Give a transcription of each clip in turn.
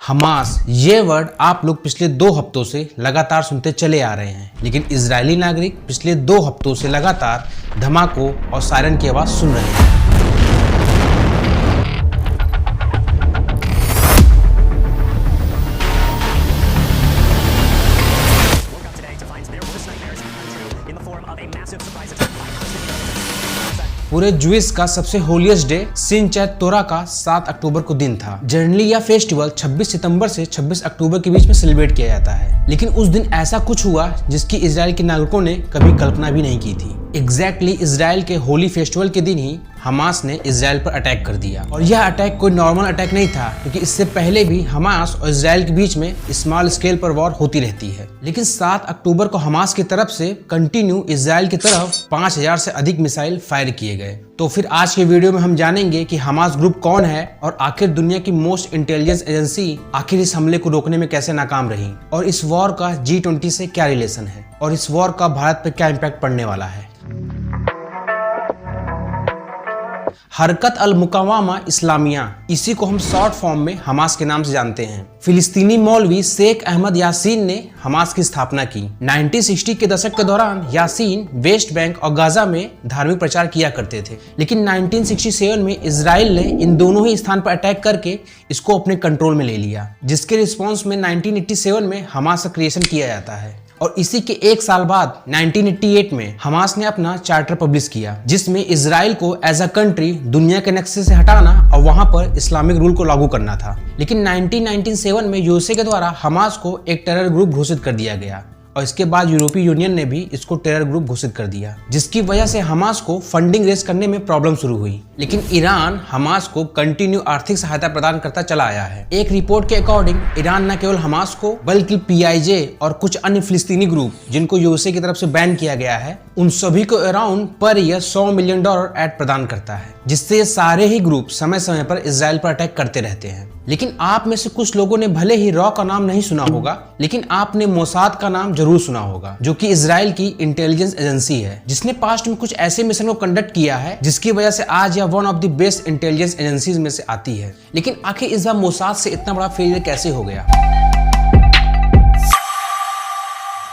Hamas ये word आप लोग पिछले 2 हफ्तों से लगातार सुनते चले आ रहे हैं, लेकिन इजरायली नागरिक पिछले 2 हफ्तों से लगातार धमाकों और सायरन की आवाज सुन रहे हैं। पूरे ज्यूइश का सबसे होलियस्ट डे सिंचैत तोरा का 7 अक्टूबर को दिन था। जनरली यह फेस्टिवल 26 सितंबर से 26 अक्टूबर के बीच में सेलिब्रेट किया जाता है, लेकिन उस दिन ऐसा कुछ हुआ जिसकी इजराइल के नागरिकों ने कभी कल्पना भी नहीं की थी। एग्जैक्टली इजराइल के होली फेस्टिवल के दिन ही हमास ने इजराइल पर अटैक कर दिया। और यह अटैक कोई नॉर्मल अटैक नहीं था, क्योंकि इससे पहले भी हमास और इजराइल के बीच में स्मॉल स्केल पर वॉर होती रहती है। लेकिन 7 अक्टूबर को हमास की तरफ से कंटिन्यू इजराइल की तरफ 5000 से अधिक मिसाइल फायर किए गए। तो फिर आज के वीडियो में हम जानेंगे कि हमास ग्रुप कौन है और आखिर दुनिया की मोस्ट इंटेलिजेंस एजेंसी आखिर इस हमले को रोकने में कैसे नाकाम रही, और इस वॉर का G20 से क्या रिलेशन है, और इस वॉर का भारत पर क्या इम्पैक्ट पड़ने वाला है। हरकत अल मुकावामा इस्लामिया, इसी को हम शॉर्ट फॉर्म में हमास के नाम से जानते हैं। फिलिस्तीनी मौलवी शेख अहमद यासीन ने हमास की स्थापना की। 1960 के दशक के दौरान यासीन वेस्ट बैंक और गाजा में धार्मिक प्रचार किया करते थे, लेकिन 1967 में इजराइल ने इन दोनों ही स्थान पर अटैक करके इसको अपने कंट्रोल में ले लिया, जिसके रिस्पॉन्स में 1987 में हमास का क्रिएशन किया जाता है। और इसी के 1 साल बाद 1988 में हमास ने अपना चार्टर पब्लिश किया, जिसमें इजराइल को एज अ कंट्री दुनिया के नक्शे से हटाना और वहां पर इस्लामिक रूल को लागू करना था। लेकिन 1997 में यूएसए के द्वारा हमास को एक टेरर ग्रुप घोषित कर दिया गया, और इसके बाद यूरोपीय यूनियन ने भी इसको टेरर ग्रुप घोषित कर दिया, जिसकी वजह से हमास को फंडिंग रेज करने में प्रॉब्लम शुरू हुई। लेकिन ईरान हमास को कंटिन्यू आर्थिक सहायता प्रदान करता चला आया है। एक रिपोर्ट के अकॉर्डिंग ईरान न केवल हमास को बल्कि PIJ और कुछ अन्य फिलिस्तीनी ग्रुप जिनको यूएसए की तरफ से बैन किया गया है, उन सभी को around per year $100 million add प्रदान करता है, जिससे ये सारे ही ग्रुप समय समय पर इजराइल पर अटैक करते रहते हैं। लेकिन आप में से कुछ लोगों ने भले ही रॉ का नाम नहीं सुना होगा, लेकिन आपने मोसाद का नाम जरूर सुना होगा, जो कि इजराइल की इंटेलिजेंस एजेंसी है, जिसने पास्ट में कुछ ऐसे मिशन को कंडक्ट किया है जिसकी वजह से आज यह one of the best intelligence agencies में से आती है। लेकिन आखिर इस बार मोसाद से इतना बड़ा फेलियर कैसे हो गया?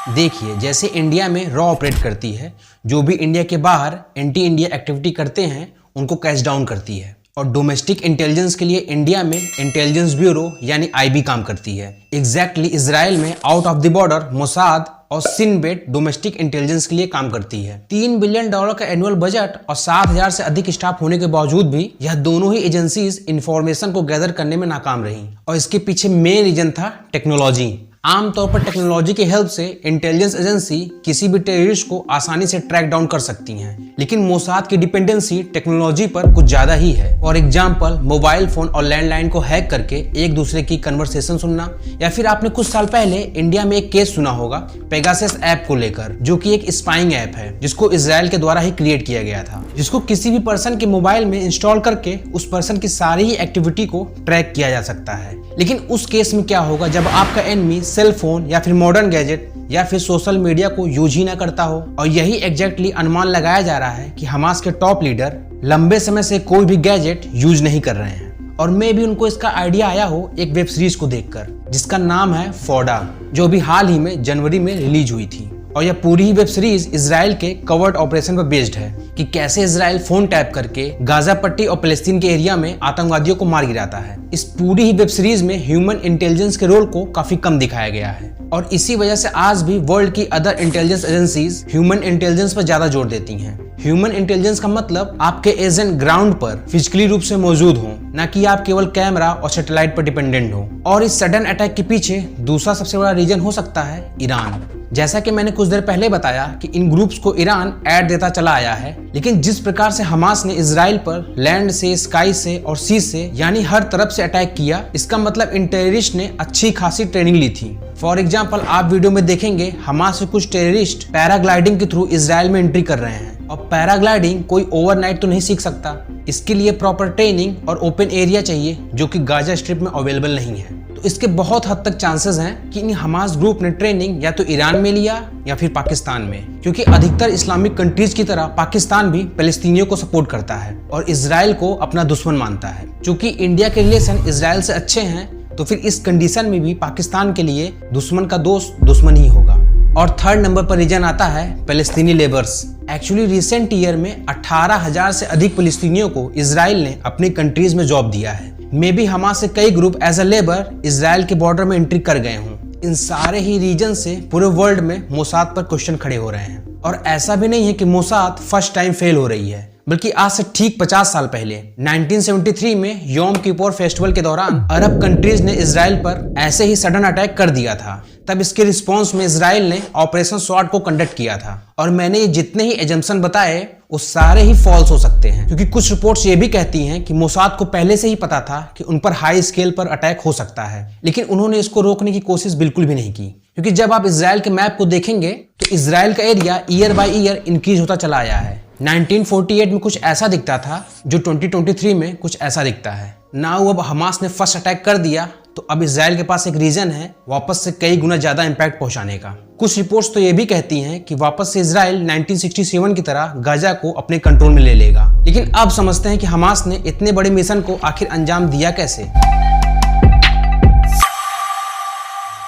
देखिए, जैसे इंडिया में रॉ ऑपरेट करती है, जो भी इंडिया के बाहर एंटी इंडिया एक्टिविटी करते हैं उनको कैच डाउन करती है, और डोमेस्टिक इंटेलिजेंस के लिए इंडिया में इंटेलिजेंस ब्यूरो यानी IB काम करती है। एग्जैक्टली इजराइल में out of the border Mossad और सिनबेट डोमेस्टिक इंटेलिजेंस के लिए काम करती है। $3 बिलियन का एनुअल बजट और 7000 से अधिक स्टाफ होने के बावजूद भी यह दोनों ही एजेंसीज इंफॉर्मेशन को गैदर करने में नाकाम रही, और इसके पीछे मेन रीजन था टेक्नोलॉजी। आमतौर पर टेक्नोलॉजी की हेल्प से इंटेलिजेंस एजेंसी किसी भी टेररिस्ट को आसानी से ट्रैक डाउन कर सकती हैं, लेकिन मोसाद की डिपेंडेंसी टेक्नोलॉजी पर कुछ ज्यादा ही है। फॉर एग्जांपल, मोबाइल फोन और लैंडलाइन को हैक करके एक दूसरे की कन्वर्सेशन सुनना, या फिर आपने कुछ साल पहले इंडिया में एक केस सुना होगा पेगासस ऐप को लेकर, जो कि एक स्पाइंग ऐप है जिसको इजराइल के द्वारा ही क्रिएट किया गया था, जिसको किसी भी पर्सन के मोबाइल में इंस्टॉल करके उस पर्सन की सारी ही एक्टिविटी को ट्रैक किया जा सकता है। लेकिन उस केस में क्या होगा जब आपका एनिमी सेल फोन या फिर मॉडर्न गैजेट या फिर सोशल मीडिया को यूज ही ना करता हो? और यही एग्जैक्टली अनुमान लगाया जा रहा है कि हमास के टॉप लीडर लंबे समय से कोई भी गैजेट यूज नहीं कर रहे हैं, और मे भी उनको इसका आइडिया आया हो एक वेब सीरीज को देखकर, जिसका नाम है फोडा, जो भी हाल ही में जनवरी में रिलीज हुई थी। और यह पूरी ही वेब सीरीज इजराइल के कवर्ट ऑपरेशन पर बेस्ड है कि कैसे इजराइल फोन टैप करके गाजा पट्टी और फलस्तीन के एरिया में आतंकवादियों को मार गिराता है। इस पूरी ही वेब सीरीज में ह्यूमन इंटेलिजेंस के रोल को काफी कम दिखाया गया है, और इसी वजह से आज भी वर्ल्ड की other intelligence agencies human intelligence पर ज्यादा जोर देती हैं। ह्यूमन इंटेलिजेंस का मतलब आपके एजेंट ग्राउंड पर फिजिकली रूप से मौजूद हो, न कि आप केवल कैमरा और सैटेलाइट पर डिपेंडेंट हो। और इस सडन अटैक के पीछे दूसरा सबसे बड़ा रीजन हो सकता है ईरान। जैसा कि मैंने कुछ देर पहले बताया कि इन ग्रुप्स को ईरान ऐड देता चला आया है, लेकिन जिस प्रकार से हमास ने इजराइल पर लैंड से, स्काई से और सी से यानी हर तरफ से अटैक किया, इसका मतलब इन टेररिस्ट ने अच्छी खासी ट्रेनिंग ली थी। फॉर एग्जाम्पल, आप वीडियो में देखेंगे हमास से कुछ टेररिस्ट पैराग्लाइडिंग के थ्रू इजराइल में एंट्री कर रहे हैं, और पैराग्लाइडिंग कोई ओवरनाइट तो नहीं सीख सकता, इसके लिए प्रॉपर ट्रेनिंग और ओपन एरिया चाहिए, जो कि गाजा स्ट्रिप में अवेलेबल नहीं है। तो इसके बहुत हद तक चांसेस हैं कि इन हमास ग्रुप ने ट्रेनिंग या तो ईरान में लिया या फिर पाकिस्तान में, क्योंकि अधिकतर इस्लामिक कंट्रीज की तरह पाकिस्तान भी फलस्तीनियों को सपोर्ट करता है और इजराइल को अपना दुश्मन मानता है। चूंकि इंडिया के रिलेशन इजराइल से अच्छे हैं, तो फिर इस कंडीशन में भी पाकिस्तान के लिए दुश्मन का दोस्त दुश्मन ही होगा। और थर्ड नंबर पर रीजन आता है फलस्तीनी लेबर्स। एक्चुअली रिसेंट ईयर में 18,000 से अधिक फलस्तीनियों को इजराइल ने अपनी कंट्रीज में जॉब दिया है। मे बी हमास से कई group as a labour Israel के बॉर्डर में एंट्री कर गए हों। इन सारे ही रीजन से पूरे वर्ल्ड में मोसाद पर क्वेश्चन खड़े हो रहे हैं। और ऐसा भी नहीं है कि मोसाद फर्स्ट टाइम फेल हो रही है, बल्कि आज से ठीक 50 साल पहले 1973 में योम किपोर फेस्टिवल के दौरान अरब कंट्रीज ने इजराइल पर ऐसे ही सडन अटैक कर दिया था। तब इसके रिस्पांस में इजराइल ने ऑपरेशन स्वॉर्ड को कंडक्ट किया था। और मैंने ये जितने ही एजम्पशन बताए वो सारे ही फॉल्स हो सकते हैं, क्योंकि कुछ रिपोर्ट्स ये भी कहती हैं कि मोसाद को पहले से ही पता था कि उन पर हाई स्केल पर अटैक हो सकता है, लेकिन उन्होंने इसको रोकने की कोशिश बिल्कुल भी नहीं की। क्योंकि जब आप इजराइल के मैप को देखेंगे तो इजराइल का area year by year increase होता चला आया है। 1948 में कुछ ऐसा दिखता था जो 2023 में कुछ ऐसा दिखता है। नाउ अब हमास ने फर्स्ट अटैक कर दिया तो अब इजराइल के पास एक रीजन है वापस से कई गुना ज्यादा इंपैक्ट पहुंचाने का। कुछ रिपोर्ट्स तो ये भी कहती हैं कि वापस से इजराइल 1967 की तरह गाजा को अपने कंट्रोल में ले लेगा। लेकिन अब समझते हैं कि हमास ने इतने बड़े मिशन को आखिर अंजाम दिया कैसे।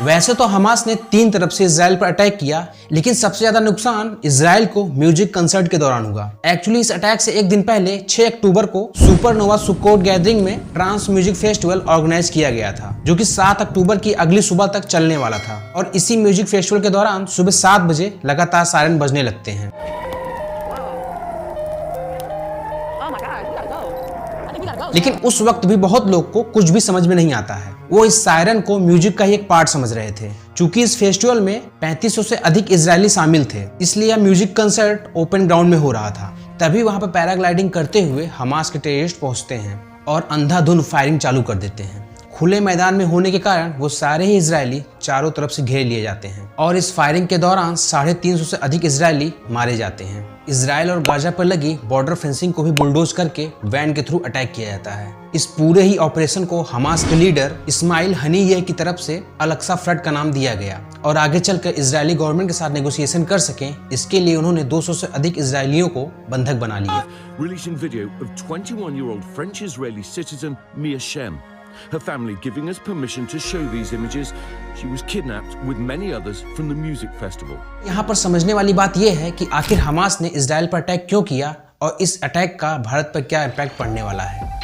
वैसे तो हमास ने 3 तरफ से इजराइल पर अटैक किया, लेकिन सबसे ज्यादा नुकसान इजराइल को म्यूजिक कंसर्ट के दौरान हुआ। एक्चुअली इस अटैक से एक दिन पहले 6 अक्टूबर को सुपरनोवा सुक्कोट गैदरिंग में ट्रांस म्यूजिक फेस्टिवल ऑर्गेनाइज किया गया था, जो कि 7 अक्टूबर की अगली सुबह तक चलने वाला था। और इसी म्यूजिक फेस्टिवल के दौरान सुबह 7 बजे लगातार सायरन बजने लगते हैं। लेकिन उस वक्त भी बहुत लोग को कुछ भी समझ में नहीं आता है। वो इस सायरन को म्यूजिक का ही एक पार्ट समझ रहे थे। चूंकि इस फेस्टिवल में 3500 से अधिक इजरायली शामिल थे, इसलिए यह म्यूजिक कंसर्ट ओपन ग्राउंड में हो रहा था। तभी वहां पर पैराग्लाइडिंग करते हुए हमास के टेररिस्ट पहुंचते हैं और अंधाधुंध फायरिंग चालू कर देते हैं। खुले मैदान में होने के कारण वो सारे ही इजरायली चारों तरफ से घेर लिए जाते हैं और इस फायरिंग के दौरान 350 से अधिक इजरायली मारे जाते हैं। इजराइल और गाजा पर लगी बॉर्डर फेंसिंग को भी बुलडोज करके वैन के थ्रू अटैक किया जाता है। इस पूरे ही ऑपरेशन को हमास के लीडर इस्माइल हनीयह की तरफ से अल-अक्सा फ्लड का नाम दिया गया और आगे चलकर इजरायली गवर्नमेंट के साथ नेगोशिएशन कर सकें, इसके लिए उन्होंने 200 से अधिक इजरायलियों को बंधक बना लिया। Releasing video of 21-year-old French-Israeli citizen Mia Shem. Her family giving us permission to show these images. She was kidnapped with many others from the music festival. यहाँ पर समझने वाली बात यह है कि आखिर हमास ने इजराइल पर अटैक क्यों किया और इस अटैक का भारत पर क्या इम्पैक्ट पड़ने वाला है।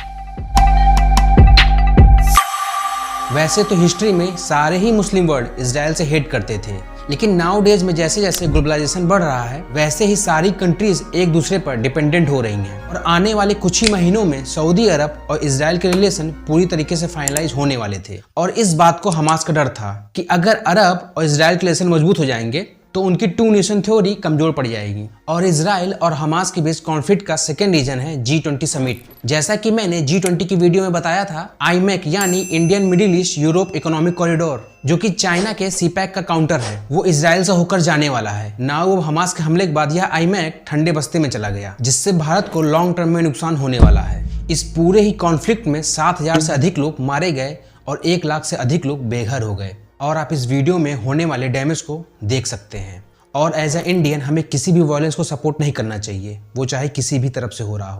वैसे तो हिस्ट्री में सारे ही मुस्लिम वर्ल्ड इजराइल से हेट करते थे, लेकिन नाउ डेज में जैसे जैसे ग्लोबलाइजेशन बढ़ रहा है वैसे ही सारी कंट्रीज एक दूसरे पर डिपेंडेंट हो रही हैं और आने वाले कुछ ही महीनों में सऊदी अरब और इजराइल के रिलेशन पूरी तरीके से फाइनलाइज होने वाले थे। और इस बात को हमास का डर था कि अगर अरब और इजराइल के रिलेशन मजबूत हो जाएंगे तो उनकी 2 नेशन थ्योरी कमजोर पड़ जाएगी। और इजराइल और हमास के बीच कॉन्फ्लिक्ट का सेकेंड रीजन है G20 समिट। जैसा कि मैंने G20 की वीडियो में बताया था, IMEC यानी Indian middle east Europe economic corridor, जो कि चाइना के CPEC का काउंटर है, वो इजराइल से होकर जाने वाला है। नाउ अब हमास के हमले के बाद यह IMEC ठंडे बस्ते में चला गया, जिससे भारत को लॉन्ग टर्म में नुकसान होने वाला है। इस पूरे ही कॉन्फ्लिक्ट में 7,000 से अधिक लोग मारे गए और 1 लाख से अधिक लोग बेघर हो गए। और आप इस वीडियो में होने वाले डैमेज को देख सकते हैं। और एज ए इंडियन हमें किसी भी वायलेंस को सपोर्ट नहीं करना चाहिए, वो चाहे किसी भी तरफ से हो रहा हो।